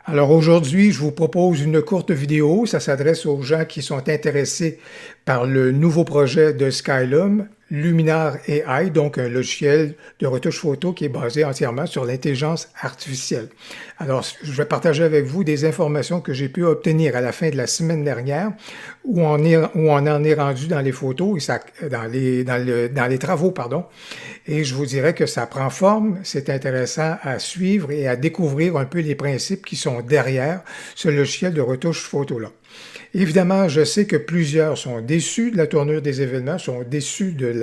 Alors aujourd'hui, je vous propose une courte vidéo. Ça s'adresse aux gens qui sont intéressés par le nouveau projet de Skylum, Luminar AI, donc un logiciel de retouche photo qui est basé entièrement sur l'intelligence artificielle. Alors, je vais partager avec vous des informations que j'ai pu obtenir à la fin de la semaine dernière, où on en est rendu dans les photos, et dans les travaux, pardon. Et je vous dirais que ça prend forme, c'est intéressant à suivre et à découvrir un peu les principes qui sont derrière ce logiciel de retouche photo-là. Évidemment, je sais que plusieurs sont déçus de la tournure des événements, sont déçus de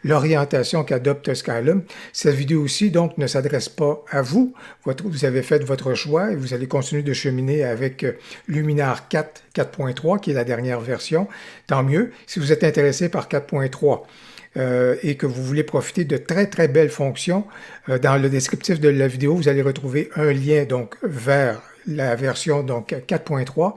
l'orientation qu'adopte Skylum. Cette vidéo-ci, donc, ne s'adresse pas à vous. Vous avez fait votre choix et vous allez continuer de cheminer avec Luminar 4, 4.3, qui est la dernière version. Tant mieux. Si vous êtes intéressé par 4.3, et que vous voulez profiter de très très belles fonctions, dans le descriptif de la vidéo, vous allez retrouver un lien donc vers la version donc 4.3,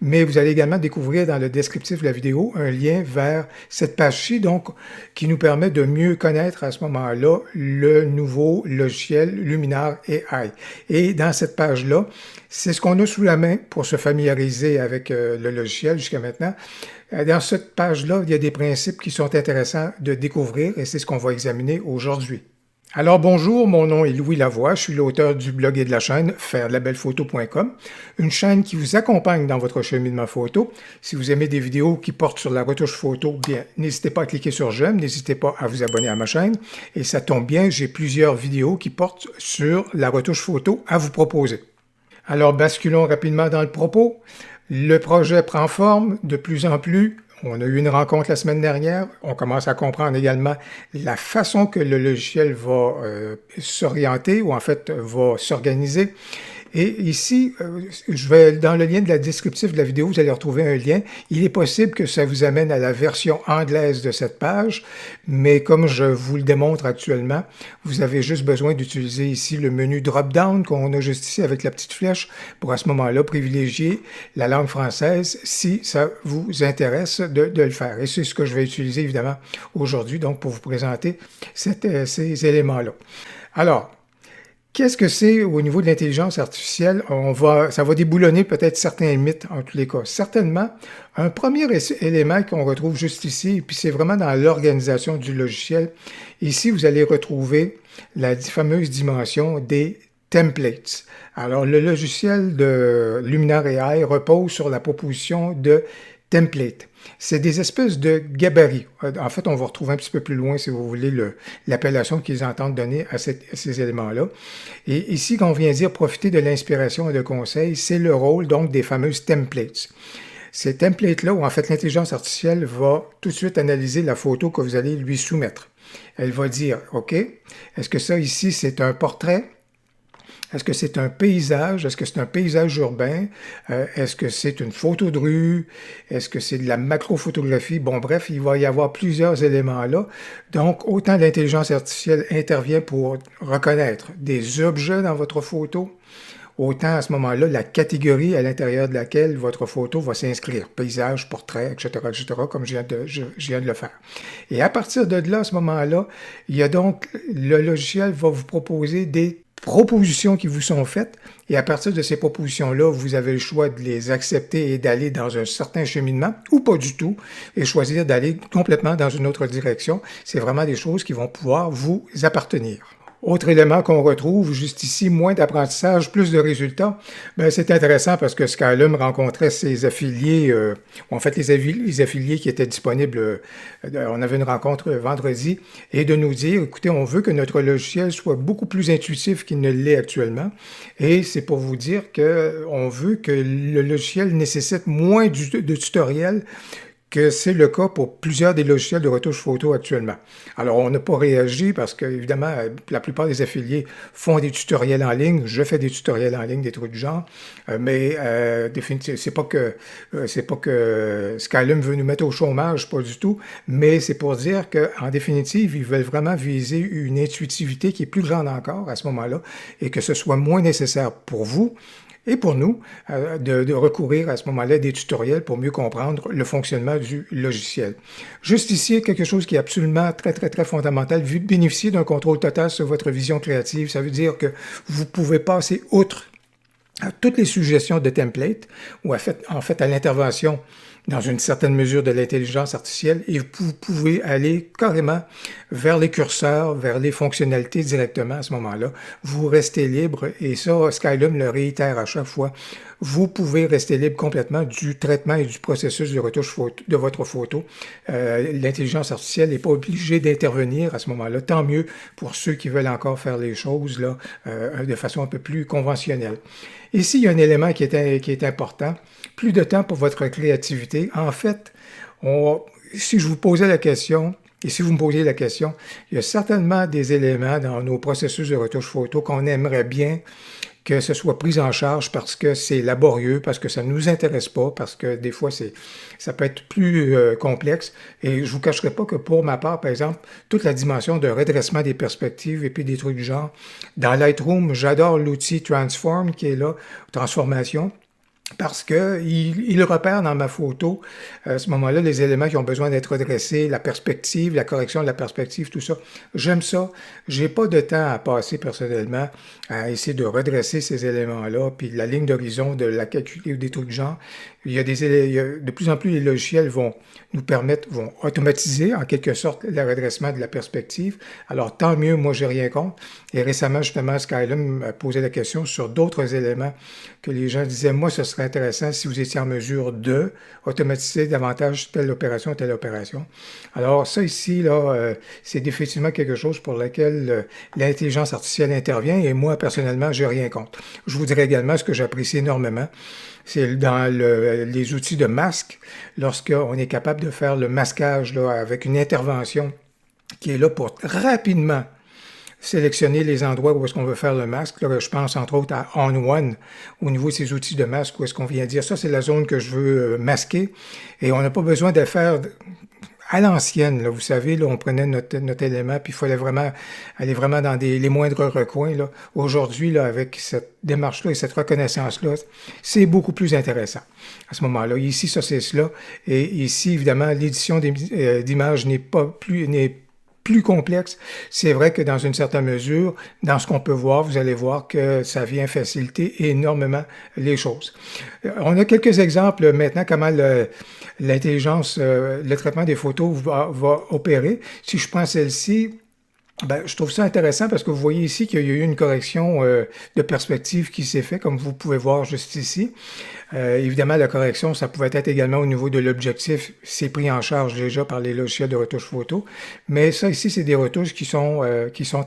mais vous allez également découvrir dans le descriptif de la vidéo un lien vers cette page-ci, donc qui nous permet de mieux connaître à ce moment-là le nouveau logiciel Luminar AI. Et dans cette page-là, c'est ce qu'on a sous la main pour se familiariser avec le logiciel jusqu'à maintenant. Dans cette page-là, il y a des principes qui sont intéressants de découvrir et c'est ce qu'on va examiner aujourd'hui. Alors bonjour, mon nom est Louis Lavoie, je suis l'auteur du blog et de la chaîne fairdelabellephoto.com, une chaîne qui vous accompagne dans votre cheminement photo. Si vous aimez des vidéos qui portent sur la retouche photo, bien, n'hésitez pas à cliquer sur j'aime, n'hésitez pas à vous abonner à ma chaîne. Et ça tombe bien, j'ai plusieurs vidéos qui portent sur la retouche photo à vous proposer. Alors basculons rapidement dans le propos. Le projet prend forme de plus en plus. On a eu une rencontre la semaine dernière. On commence à comprendre également la façon que le logiciel va s'orienter ou en fait va s'organiser. Et ici, je vais dans le lien de la descriptif de la vidéo, vous allez retrouver un lien. Il est possible que ça vous amène à la version anglaise de cette page, mais comme je vous le démontre actuellement, vous avez juste besoin d'utiliser ici le menu drop-down qu'on a juste ici avec la petite flèche pour à ce moment-là privilégier la langue française si ça vous intéresse de le faire. Et c'est ce que je vais utiliser évidemment aujourd'hui donc pour vous présenter ces éléments-là. Alors, qu'est-ce que c'est au niveau de l'intelligence artificielle? Ça va déboulonner peut-être certains mythes en tous les cas. Certainement, un premier élément qu'on retrouve juste ici, et puis c'est vraiment dans l'organisation du logiciel. Ici, vous allez retrouver la fameuse dimension des templates. Alors, le logiciel de Luminar AI repose sur la proposition de template. C'est des espèces de gabarits. En fait, on va retrouver un petit peu plus loin, si vous voulez, l'appellation qu'ils entendent donner à ces éléments-là. Et ici, quand on vient dire profiter de l'inspiration et de conseils, c'est le rôle donc des fameuses templates. Ces templates-là, où en fait l'intelligence artificielle va tout de suite analyser la photo que vous allez lui soumettre. Elle va dire, OK, est-ce que ça ici, c'est un portrait? Est-ce que c'est un paysage? Est-ce que c'est un paysage urbain? Est-ce que c'est une photo de rue? Est-ce que c'est de la macrophotographie? Bon, bref, il va y avoir plusieurs éléments là. Donc, autant l'intelligence artificielle intervient pour reconnaître des objets dans votre photo, autant à ce moment-là, la catégorie à l'intérieur de laquelle votre photo va s'inscrire, paysage, portrait, etc., comme je viens de le faire. Et à partir de là, à ce moment-là, il y a donc, le logiciel va vous proposer des propositions qui vous sont faites, et à partir de ces propositions-là, vous avez le choix de les accepter et d'aller dans un certain cheminement, ou pas du tout, et choisir d'aller complètement dans une autre direction. C'est vraiment des choses qui vont pouvoir vous appartenir. Autre élément qu'on retrouve juste ici, moins d'apprentissage, plus de résultats. Ben, c'est intéressant parce que Skylum rencontrait ses affiliés, en fait les affiliés qui étaient disponibles, on avait une rencontre vendredi, et de nous dire, écoutez, on veut que notre logiciel soit beaucoup plus intuitif qu'il ne l'est actuellement, et c'est pour vous dire qu'on veut que le logiciel nécessite moins de tutoriels que c'est le cas pour plusieurs des logiciels de retouche photo actuellement. Alors, on n'a pas réagi parce que, évidemment, la plupart des affiliés font des tutoriels en ligne. Je fais des tutoriels en ligne, des trucs du genre. Mais, définitivement, c'est pas que Skylum veut nous mettre au chômage, pas du tout. Mais c'est pour dire qu'en définitive, ils veulent vraiment viser une intuitivité qui est plus grande encore à ce moment-là et que ce soit moins nécessaire pour vous et pour nous, de recourir à ce moment-là des tutoriels pour mieux comprendre le fonctionnement du logiciel. Juste ici, quelque chose qui est absolument très fondamental, bénéficier d'un contrôle total sur votre vision créative. Ça veut dire que vous pouvez passer outre à toutes les suggestions de templates ou en fait à l'intervention dans une certaine mesure de l'intelligence artificielle et vous pouvez aller carrément vers les curseurs, vers les fonctionnalités directement à ce moment-là. Vous restez libre et ça, Skylum le réitère à chaque fois. Vous pouvez rester libre complètement du traitement et du processus de retouche de votre photo. L'intelligence artificielle n'est pas obligée d'intervenir à ce moment-là. Tant mieux pour ceux qui veulent encore faire les choses là, de façon un peu plus conventionnelle. Ici, il y a un élément qui est important. Plus de temps pour votre créativité. En fait, si je vous posais la question, et si vous me posiez la question, il y a certainement des éléments dans nos processus de retouche photo qu'on aimerait bien que ce soit pris en charge parce que c'est laborieux, parce que ça ne nous intéresse pas, parce que des fois, ça peut être plus complexe. Et je ne vous cacherai pas que pour ma part, par exemple, toute la dimension de redressement des perspectives et puis des trucs du genre, dans Lightroom, j'adore l'outil Transform qui est là, transformation, parce qu'il repère dans ma photo, à ce moment-là, les éléments qui ont besoin d'être redressés, la perspective, la correction de la perspective, tout ça. J'aime ça. J'ai pas de temps à passer personnellement à essayer de redresser ces éléments-là, puis la ligne d'horizon, de la calculer ou des trucs du genre. De plus en plus, les logiciels vont automatiser en quelque sorte le redressement de la perspective. Alors, tant mieux, moi, j'ai rien contre. Et récemment, justement, Skylum m'a posé la question sur d'autres éléments que les gens disaient, moi, ce serait intéressant si vous étiez en mesure de automatiser davantage telle opération, telle opération. Alors, ça ici, là, c'est définitivement quelque chose pour lequel l'intelligence artificielle intervient et moi, personnellement, j'ai rien contre. Je vous dirais également ce que j'apprécie énormément. C'est dans les outils de masque, lorsqu'on est capable de faire le masquage là, avec une intervention qui est là pour rapidement sélectionner les endroits où est-ce qu'on veut faire le masque. Là, je pense entre autres à On1 au niveau de ces outils de masque où est-ce qu'on vient dire ça, c'est la zone que je veux masquer. Et on n'a pas besoin de faire à l'ancienne, là, vous savez, là, on prenait notre élément, puis il fallait vraiment aller vraiment dans les moindres recoins. Là. Aujourd'hui, là, avec cette démarche-là et cette reconnaissance-là, c'est beaucoup plus intéressant à ce moment-là. Ici, ça, c'est cela. Et ici, évidemment, l'édition d'images n'est plus complexe. C'est vrai que dans une certaine mesure, dans ce qu'on peut voir, vous allez voir que ça vient faciliter énormément les choses. On a quelques exemples maintenant comment l'intelligence, le traitement des photos va opérer. Si je prends celle-ci, ben, je trouve ça intéressant parce que vous voyez ici qu'il y a eu une correction de perspective qui s'est faite, comme vous pouvez voir juste ici. Évidemment, la correction, ça pouvait être également au niveau de l'objectif. C'est pris en charge déjà par les logiciels de retouche photo. Mais ça ici, c'est des retouches qui sont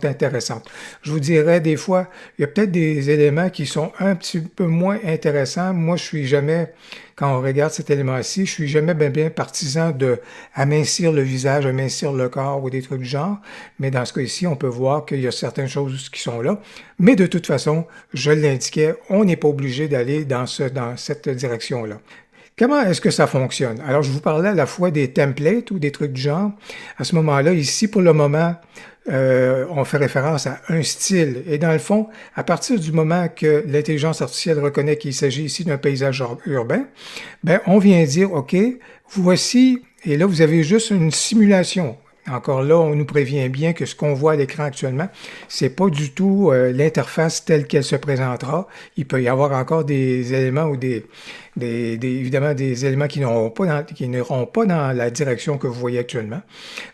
intéressantes. Je vous dirais, des fois, il y a peut-être des éléments qui sont un petit peu moins intéressants. Moi, je suis jamais, quand on regarde cet élément-ci, je suis jamais bien partisan de amincir le visage, amincir le corps ou des trucs du genre. Mais dans ce cas-ci, on peut voir qu'il y a certaines choses qui sont là. Mais de toute façon, je l'indiquais, on n'est pas obligé d'aller dans cette direction-là. Comment est-ce que ça fonctionne? Alors, je vous parlais à la fois des templates ou des trucs du genre. À ce moment-là, ici, pour le moment, on fait référence à un style. Et dans le fond, à partir du moment que l'intelligence artificielle reconnaît qu'il s'agit ici d'un paysage urbain, ben, on vient dire, OK, voici, et là, vous avez juste une simulation. Encore là, on nous prévient bien que ce qu'on voit à l'écran actuellement, c'est pas du tout l'interface telle qu'elle se présentera. Il peut y avoir encore des éléments ou évidemment des éléments qui n'iront pas dans la direction que vous voyez actuellement.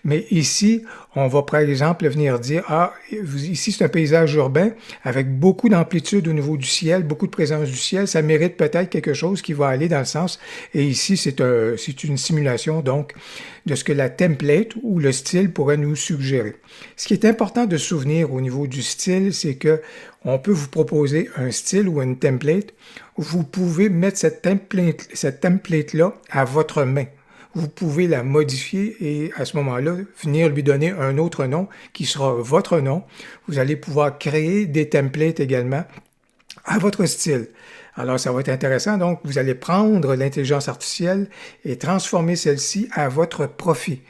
Mais ici, on va par exemple venir dire, ici c'est un paysage urbain avec beaucoup d'amplitude au niveau du ciel, beaucoup de présence du ciel, ça mérite peut-être quelque chose qui va aller dans le sens. Et ici, c'est une simulation donc de ce que la template ou le style pourrait nous suggérer. Ce qui est important de se souvenir au niveau du style, c'est que on peut vous proposer un style ou une template. Vous pouvez mettre cette template-là à votre main. Vous pouvez la modifier et à ce moment-là, venir lui donner un autre nom qui sera votre nom. Vous allez pouvoir créer des templates également à votre style. Alors, ça va être intéressant. Donc, vous allez prendre l'intelligence artificielle et transformer celle-ci à votre profit.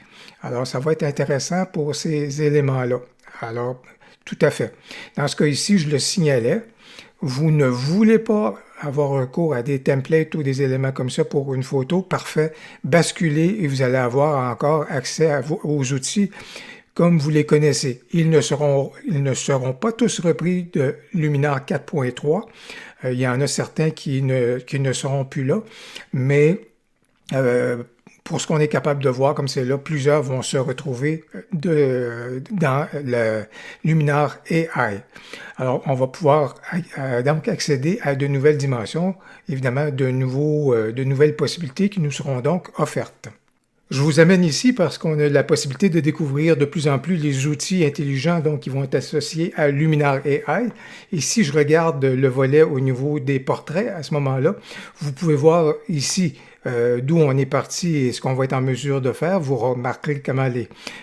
Alors, ça va être intéressant pour ces éléments-là. Alors, tout à fait. Dans ce cas ici, je le signalais. Vous ne voulez pas avoir recours à des templates ou des éléments comme ça pour une photo, parfait. Basculez et vous allez avoir encore accès aux outils comme vous les connaissez. Ils ne seront pas tous repris de Luminar 4.3. Il y en a certains qui ne seront plus là, mais pour ce qu'on est capable de voir, comme c'est là, plusieurs vont se retrouver dans le Luminar AI. Alors, on va pouvoir donc accéder à de nouvelles dimensions, évidemment de nouvelles possibilités qui nous seront donc offertes. Je vous amène ici parce qu'on a la possibilité de découvrir de plus en plus les outils intelligents donc, qui vont être associés à Luminar AI. Et si je regarde le volet au niveau des portraits à ce moment-là, vous pouvez voir ici d'où on est parti et ce qu'on va être en mesure de faire. Vous remarquerez comment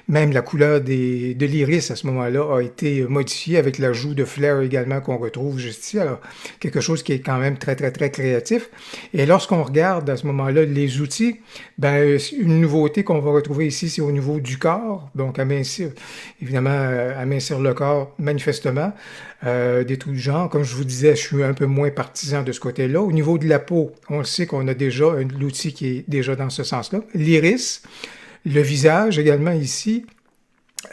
même la couleur de l'iris à ce moment-là a été modifiée avec l'ajout de flair également qu'on retrouve juste ici. Alors, quelque chose qui est quand même très, très, très créatif. Et lorsqu'on regarde à ce moment-là les outils, ben, une nouveauté qu'on va retrouver ici, c'est au niveau du corps. Donc, amincir, évidemment, amincir le corps manifestement. Des trucs du genre. Comme je vous disais, je suis un peu moins partisan de ce côté-là. Au niveau de la peau, on le sait qu'on a déjà l'outil qui est déjà dans ce sens-là. L'iris, le visage également ici,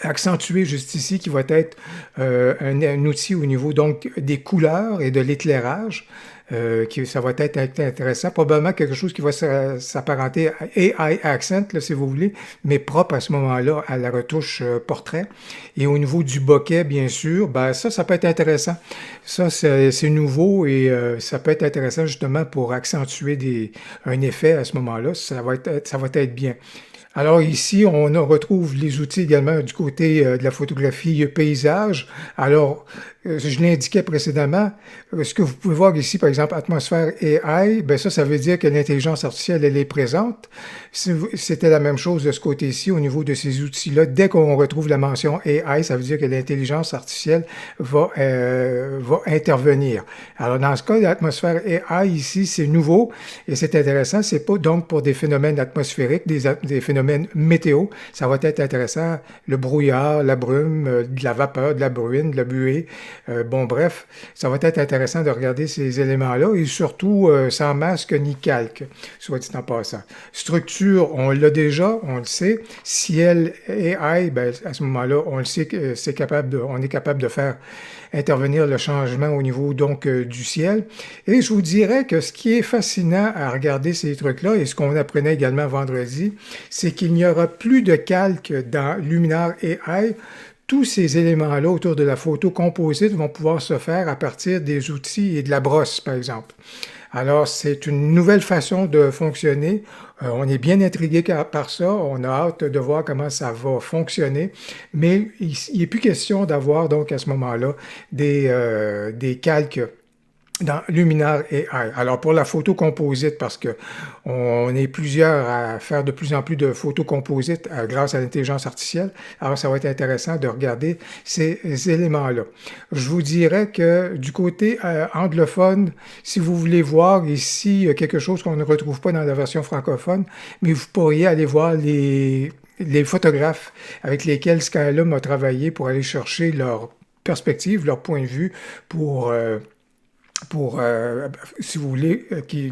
accentué juste ici, qui va être un outil au niveau donc des couleurs et de l'éclairage. Ça va être intéressant. Probablement quelque chose qui va s'apparenter à AI Accent, là, si vous voulez, mais propre à ce moment-là à la retouche portrait. Et au niveau du bokeh, bien sûr, ben ça peut être intéressant. Ça, c'est nouveau et ça peut être intéressant justement pour accentuer un effet à ce moment-là. Ça va être bien. Alors ici, on retrouve les outils également du côté de la photographie paysage. Alors, je l'indiquais précédemment, ce que vous pouvez voir ici, par exemple, atmosphère AI, ben ça veut dire que l'intelligence artificielle, elle est présente. C'était la même chose de ce côté-ci, au niveau de ces outils-là. Dès qu'on retrouve la mention AI, ça veut dire que l'intelligence artificielle va intervenir. Alors, dans ce cas, l'atmosphère AI, ici, c'est nouveau et c'est intéressant. C'est pas donc pour des phénomènes atmosphériques, des phénomènes météo. Ça va être intéressant. Le brouillard, la brume, de la vapeur, de la bruine, de la buée. Bon, bref, ça va être intéressant de regarder ces éléments-là et surtout sans masque ni calque, soit dit en passant. Structure, on l'a déjà, on le sait. Ciel AI, ben, à ce moment-là, on le sait que on est capable de faire intervenir le changement au niveau donc du ciel. Et je vous dirais que ce qui est fascinant à regarder ces trucs-là, et ce qu'on apprenait également vendredi, c'est qu'il n'y aura plus de calque dans Luminar AI. Tous ces éléments-là autour de la photo composite vont pouvoir se faire à partir des outils et de la brosse, par exemple. Alors, c'est une nouvelle façon de fonctionner. On est bien intrigué par ça. On a hâte de voir comment ça va fonctionner. Mais il n'est plus question d'avoir, donc, à ce moment-là, des calques dans Luminar AI. Alors pour la photo composite, parce que on est plusieurs à faire de plus en plus de photos composites grâce à l'intelligence artificielle, alors ça va être intéressant de regarder ces éléments-là. Je vous dirais que du côté anglophone, si vous voulez voir ici quelque chose qu'on ne retrouve pas dans la version francophone, mais vous pourriez aller voir les photographes avec lesquels Skylum a travaillé pour aller chercher leur perspective, leur point de vue si vous voulez,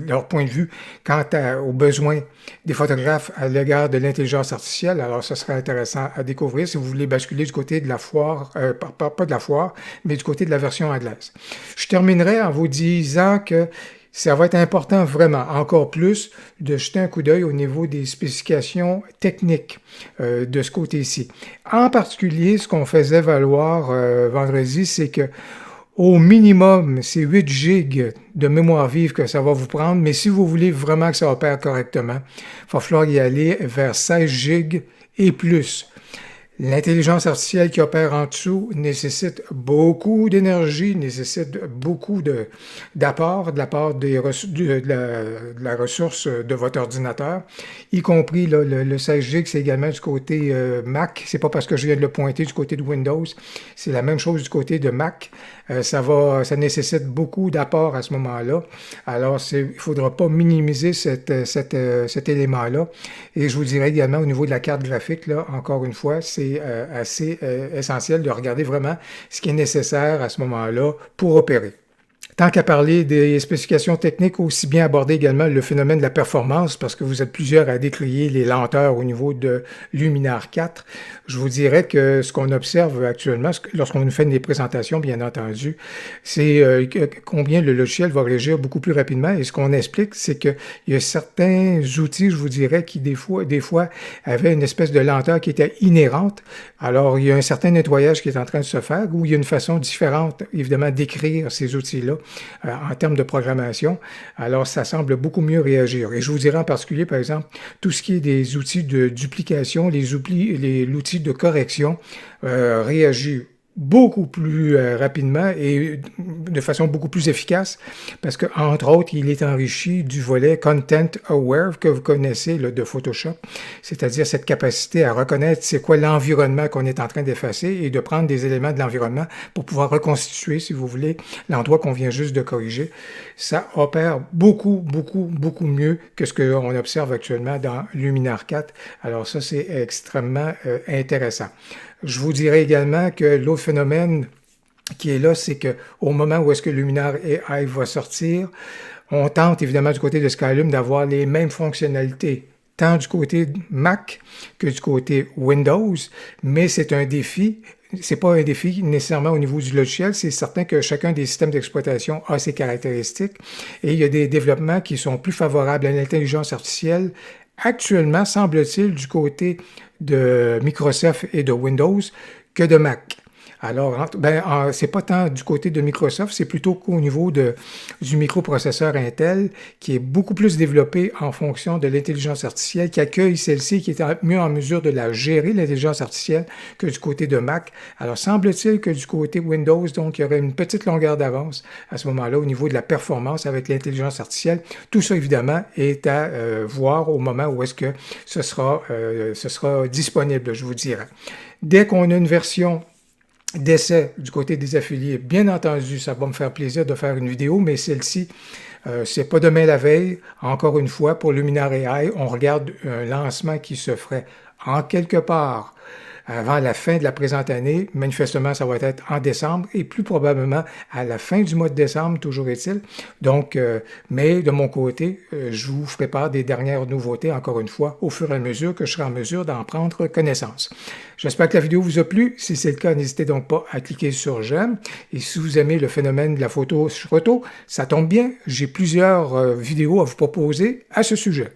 leur point de vue quant aux besoins des photographes à l'égard de l'intelligence artificielle. Alors, ce serait intéressant à découvrir si vous voulez basculer du côté de la foire, pas de la foire, mais du côté de la version anglaise. Je terminerai en vous disant que ça va être important vraiment, encore plus, de jeter un coup d'œil au niveau des spécifications techniques de ce côté-ci. En particulier, ce qu'on faisait valoir vendredi, c'est que au minimum, c'est 8 gigs de mémoire vive que ça va vous prendre, mais si vous voulez vraiment que ça opère correctement, il va falloir y aller vers 16 gigs et plus. L'intelligence artificielle qui opère en dessous nécessite beaucoup d'énergie, nécessite beaucoup d'apport de la part de la ressource de votre ordinateur, y compris là, le 16 GB, c'est également du côté Mac. C'est pas parce que je viens de le pointer du côté de Windows, c'est la même chose du côté de Mac. Ça nécessite beaucoup d'apport à ce moment-là. Alors, il ne faudra pas minimiser cet élément-là. Et je vous dirais également au niveau de la carte graphique, là, encore une fois, c'est assez essentiel de regarder vraiment ce qui est nécessaire à ce moment-là pour opérer. Tant qu'à parler des spécifications techniques, aussi bien aborder également le phénomène de la performance, parce que vous êtes plusieurs à décrier les lenteurs au niveau de Luminar 4. Je vous dirais que ce qu'on observe actuellement, lorsqu'on nous fait des présentations, bien entendu, c'est combien le logiciel va réagir beaucoup plus rapidement. Et ce qu'on explique, c'est qu'il y a certains outils, je vous dirais, qui des fois avaient une espèce de lenteur qui était inhérente. Alors, il y a un certain nettoyage qui est en train de se faire, où il y a une façon différente, évidemment, d'écrire ces outils-là en termes de programmation. Alors, ça semble beaucoup mieux réagir. Et je vous dirais en particulier, par exemple, tout ce qui est des outils de duplication, l'outil de correction réagit beaucoup plus rapidement et de façon beaucoup plus efficace parce que, entre autres, il est enrichi du volet Content Aware que vous connaissez là, de Photoshop, c'est-à-dire cette capacité à reconnaître c'est quoi l'environnement qu'on est en train d'effacer et de prendre des éléments de l'environnement pour pouvoir reconstituer, si vous voulez, l'endroit qu'on vient juste de corriger. Ça opère beaucoup mieux que ce qu'on observe actuellement dans Luminar 4. Alors ça, c'est extrêmement intéressant. Je vous dirais également que l'autre phénomène qui est là, c'est qu'au moment où est-ce que Luminar AI va sortir, on tente évidemment du côté de Skylum d'avoir les mêmes fonctionnalités, tant du côté Mac que du côté Windows, mais c'est un défi. C'est pas un défi nécessairement au niveau du logiciel, c'est certain que chacun des systèmes d'exploitation a ses caractéristiques et il y a des développements qui sont plus favorables à l'intelligence artificielle. Actuellement, semble-t-il, du côté de Microsoft et de Windows que de Mac. Alors, c'est pas tant du côté de Microsoft, c'est plutôt qu'au niveau du microprocesseur Intel, qui est beaucoup plus développé en fonction de l'intelligence artificielle, qui accueille celle-ci, qui est mieux en mesure de la gérer, l'intelligence artificielle, que du côté de Mac. Alors, semble-t-il que du côté Windows, donc, il y aurait une petite longueur d'avance à ce moment-là au niveau de la performance avec l'intelligence artificielle. Tout ça, évidemment, est à voir au moment où est-ce que ce sera disponible, je vous dirais. Dès qu'on a une version d'essai du côté des affiliés, bien entendu, ça va me faire plaisir de faire une vidéo, mais celle-ci, c'est pas demain la veille. Encore une fois, pour Luminar AI, on regarde un lancement qui se ferait en quelque part avant la fin de la présente année. Manifestement, ça va être en décembre et plus probablement à la fin du mois de décembre, toujours est-il. Donc, mais de mon côté, je vous ferai part des dernières nouveautés, encore une fois, au fur et à mesure que je serai en mesure d'en prendre connaissance. J'espère que la vidéo vous a plu. Si c'est le cas, n'hésitez donc pas à cliquer sur j'aime. Et si vous aimez le phénomène de la photo sur photo, ça tombe bien, j'ai plusieurs vidéos à vous proposer à ce sujet.